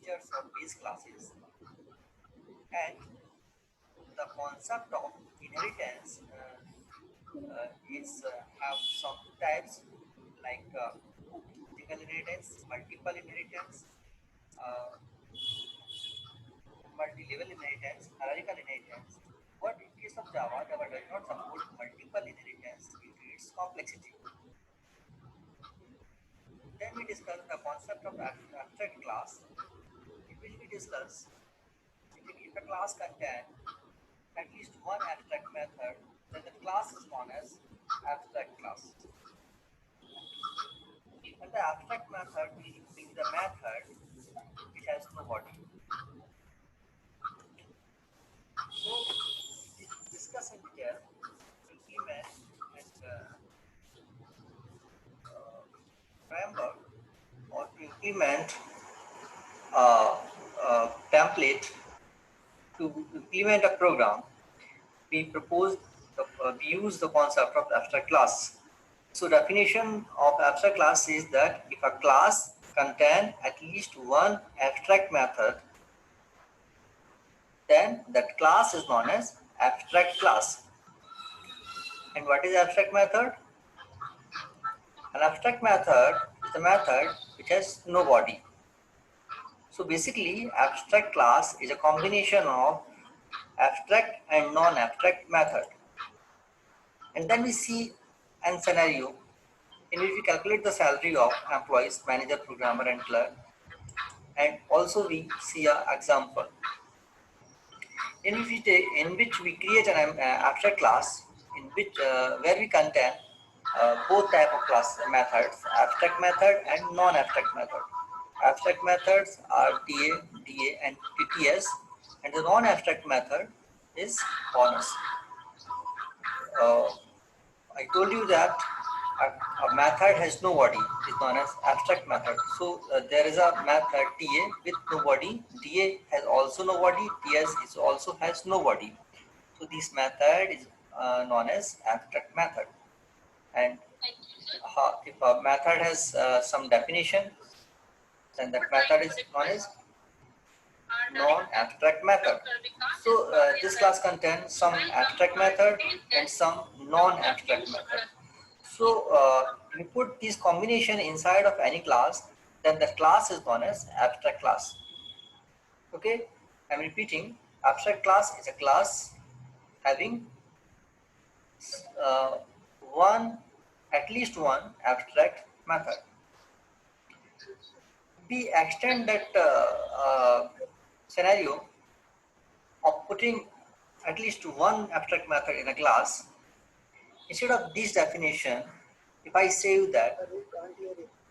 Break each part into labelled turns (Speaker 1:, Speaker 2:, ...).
Speaker 1: features of base classes, and the concept of inheritance is have some types like single inheritance, multiple inheritance, uh, multi-level inheritance, hierarchical inheritance. But in case of Java, Java does not support multiple inheritance due to its complexity. Then we discuss the concept of abstract class, in which we discuss if a class contains at least one abstract method, then the class is known as abstract class. And the abstract method will be the method which has no body. So, discuss in detail, implement and framework or to implement a template to implement a program. We propose we use the concept of abstract class. So definition of abstract class is that if a class contains at least one abstract method, then that class is known as abstract class. And what is abstract method? An abstract method is a method which has no body. So basically, abstract class is a combination of abstract and non-abstract method. And then we see an scenario in which we calculate the salary of employees, manager, programmer, and clerk. And also we see an example in which we create an abstract class in which where we contain both type of class methods, abstract method and non-abstract method. Abstract methods are TA, DA, and TTS, and the non-abstract method is bonus. I told you that a method has no body, it is known as abstract method. So there is a method TA with no body, DA has also no body, TS is also has no body. So this method is known as abstract method. And if a method has some definition, then that method is known as non-abstract method. So this class contains some abstract method and some non-abstract method. So we put this combination inside of any class, then the class is known as abstract class. Okay, I'm repeating, abstract class is a class having uh, at least one abstract method. We extend that scenario of putting at least one abstract method in a class. Instead of this definition, if I say that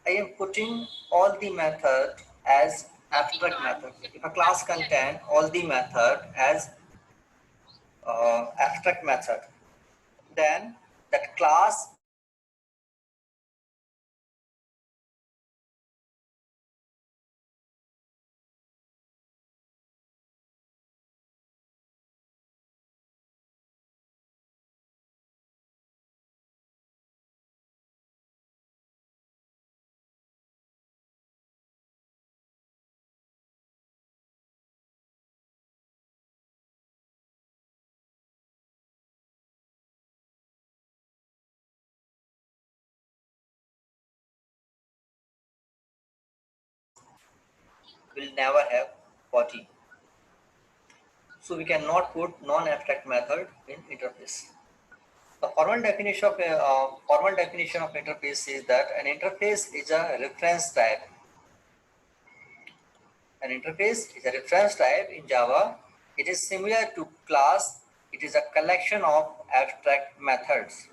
Speaker 1: I am putting all the method as abstract method. If a class contain all the method as abstract method, then that class will never have body. So we cannot put non-abstract method in interface. The formal definition of interface is that an interface is a reference type. An interface is a reference type in Java. It is similar to class. It is a collection of abstract methods.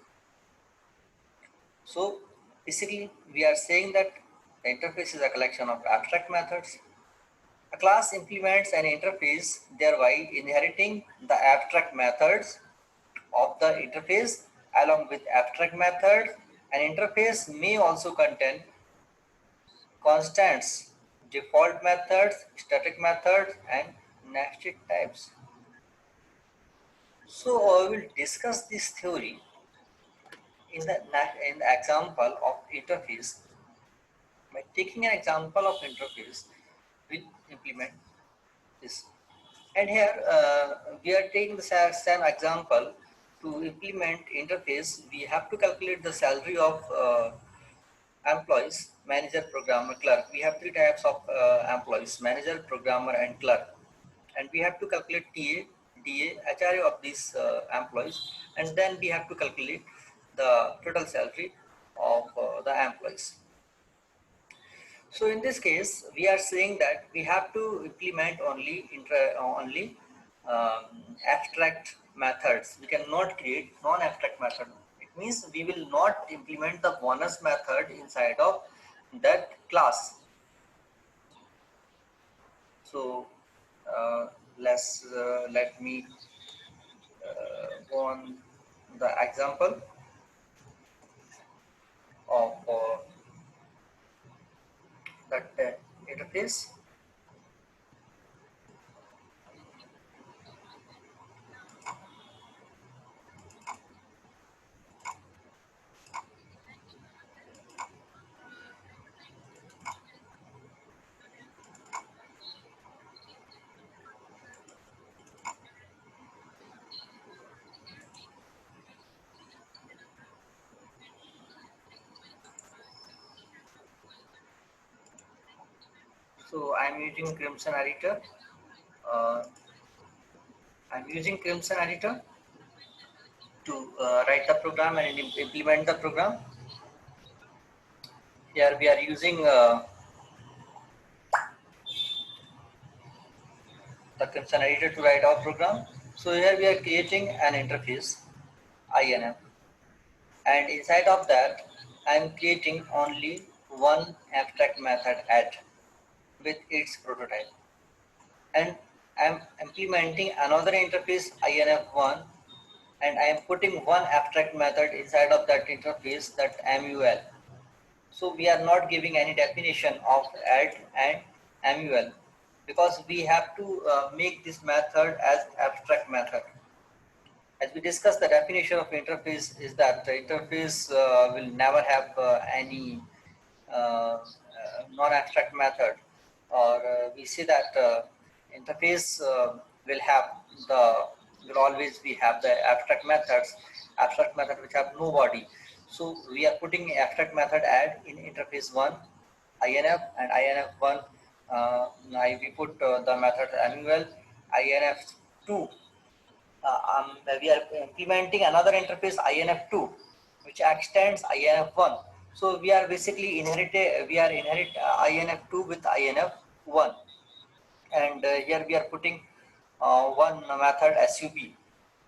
Speaker 1: So basically, we are saying that the interface is a collection of abstract methods. A class implements an interface, thereby inheriting the abstract methods of the interface along with abstract methods. An interface may also contain constants, default methods, static methods, and nested types. So I will discuss this theory in the example of interface. By taking an example of interface, will implement this. And here we are taking this as an example. To implement interface, we have to calculate the salary of employees: manager, programmer, clerk. We have three types of employees: manager, programmer, and clerk. And we have to calculate TA, DA, HRA of these employees, and then we have to calculate the total salary of the employees. So in this case, we are saying that we have to implement only abstract methods. We cannot create non-abstract method. It means we will not implement the bonus method inside of that class. So let me go on the example of that interface. So I'm using Crimson Editor. Uh, I'm using Crimson Editor to write the program and implement the program. Here we are using the Crimson Editor to write our program. So here we are creating an interface, INF, and inside of that I am creating only one abstract method add with its prototype, and I am implementing another interface INF1, and I am putting one abstract method inside of that interface, that MUL. So we are not giving any definition of add and MUL, because we have to make this method as abstract method. As we discussed, the definition of interface is that the interface will never have any non-abstract method, or we say that interface the will always be have the abstract method which have no body. So we are putting abstract method add in interface 1 INF, and INF1 we put the method MUL. INF2 we are implementing another interface INF2 which extends INF1. So we are basically inherit INF2 with INF1, and here we are putting one method SUB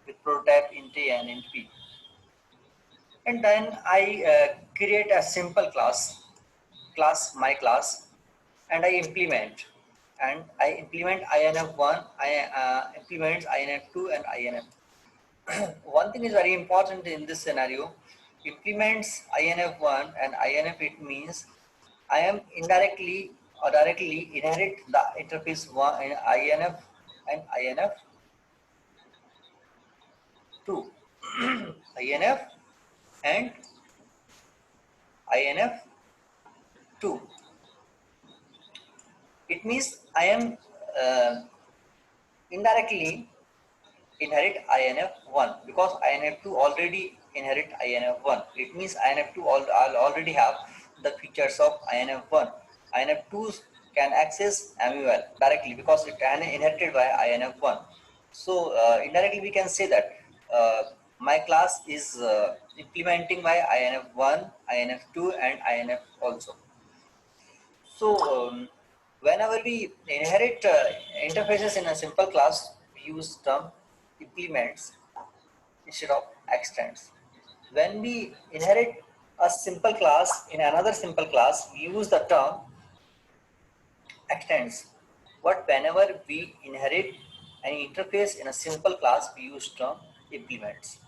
Speaker 1: with prototype int A and int B. And then I create a simple class my class, and I implement INF1, I implements INF2 and INF. One thing is very important in this scenario: implements INF1 and INF. It means I am indirectly or directly inherit the interface 1 INF and INF2. INF and INF2. It means I am indirectly inherit INF1, because INF2 already inherit INF1. It means INF2 already have the features of INF1. INF2 can access MUL directly because it can inherited by INF1. So indirectly we can say that my class is implementing by INF1, INF2 and INF also. So whenever we inherit interfaces in a simple class, we use term implements instead of extends. When we inherit a simple class in another simple class, we use the term extends. But whenever we inherit an interface in a simple class, we use term implements.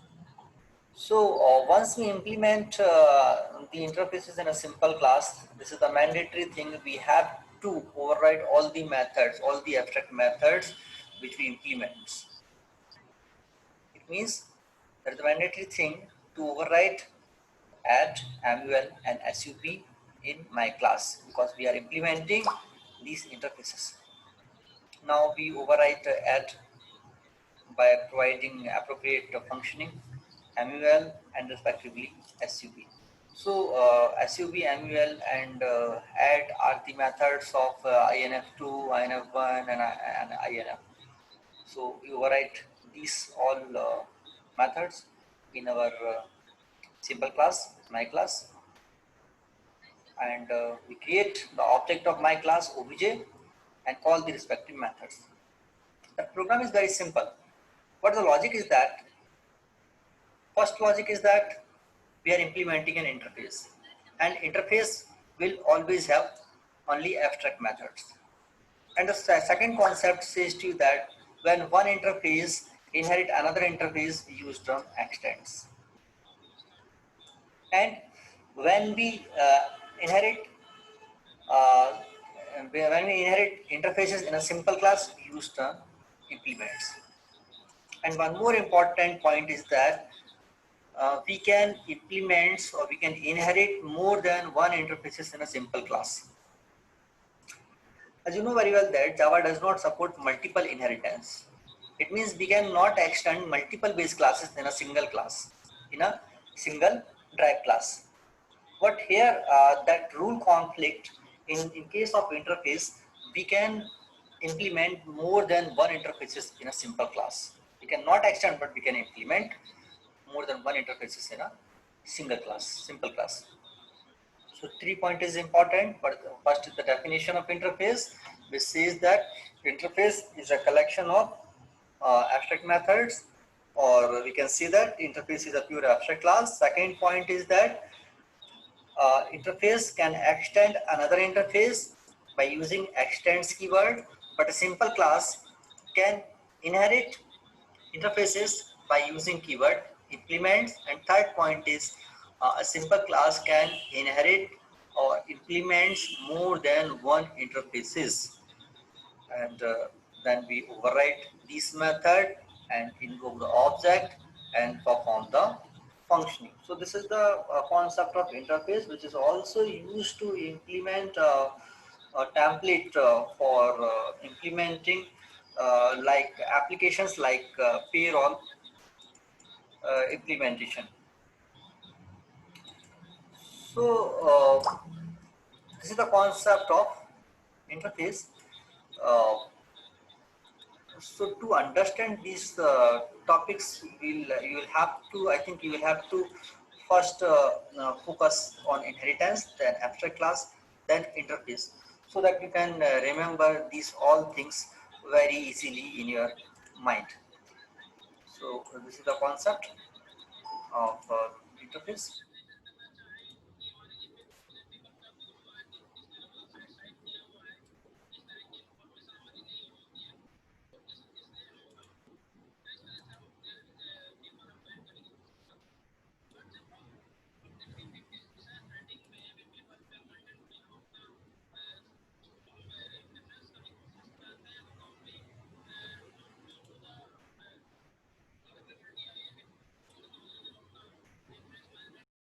Speaker 1: So once we implement the interfaces in a simple class, this is the mandatory thing. We have to override all the methods, all the abstract methods which we implement. It means that the mandatory thing to override add, MUL and SUB in my class, because we are implementing these interfaces. Now we override add by providing appropriate functioning, MUL and respectively SUB. So SUB, MUL and add are the methods of INF2, INF1 and INF. So we override these all methods in our simple class, my class, and we create the object of my class obj and call the respective methods. The program is very simple. But the logic is that, first logic is that we are implementing an interface, and interface will always have only abstract methods. And the second concept says to you that when one interface inherit another interface, we use term extends. And when we inherit interfaces in a simple class, we use term implements. And one more important point is that we can implement or we can inherit more than one interfaces in a simple class. As you know very well that Java does not support multiple inheritance. It means we cannot extend multiple base classes in a single class, in a single drive class. But here that rule conflict in case of interface, we can implement more than one interfaces in a simple class. We cannot extend, but we can implement more than one interfaces in a single class, simple class. So 3 point is important, but first is the definition of interface, which says that interface is a collection of abstract methods, or we can see that interface is a pure abstract class. Second point is that interface can extend another interface by using extends keyword, but a simple class can inherit interfaces by using keyword implements. And third point is a simple class can inherit or implements more than one interfaces, and then we override this method and invoke the object and perform the functioning. So this is the concept of interface, which is also used to implement a template for implementing like applications like payroll implementation. So this is the concept of interface. Uh, so to understand these topics, you will have to, I think you will have to first focus on inheritance, then abstract class, then interface, so that you can remember these all things very easily in your mind. So this is the concept of interface.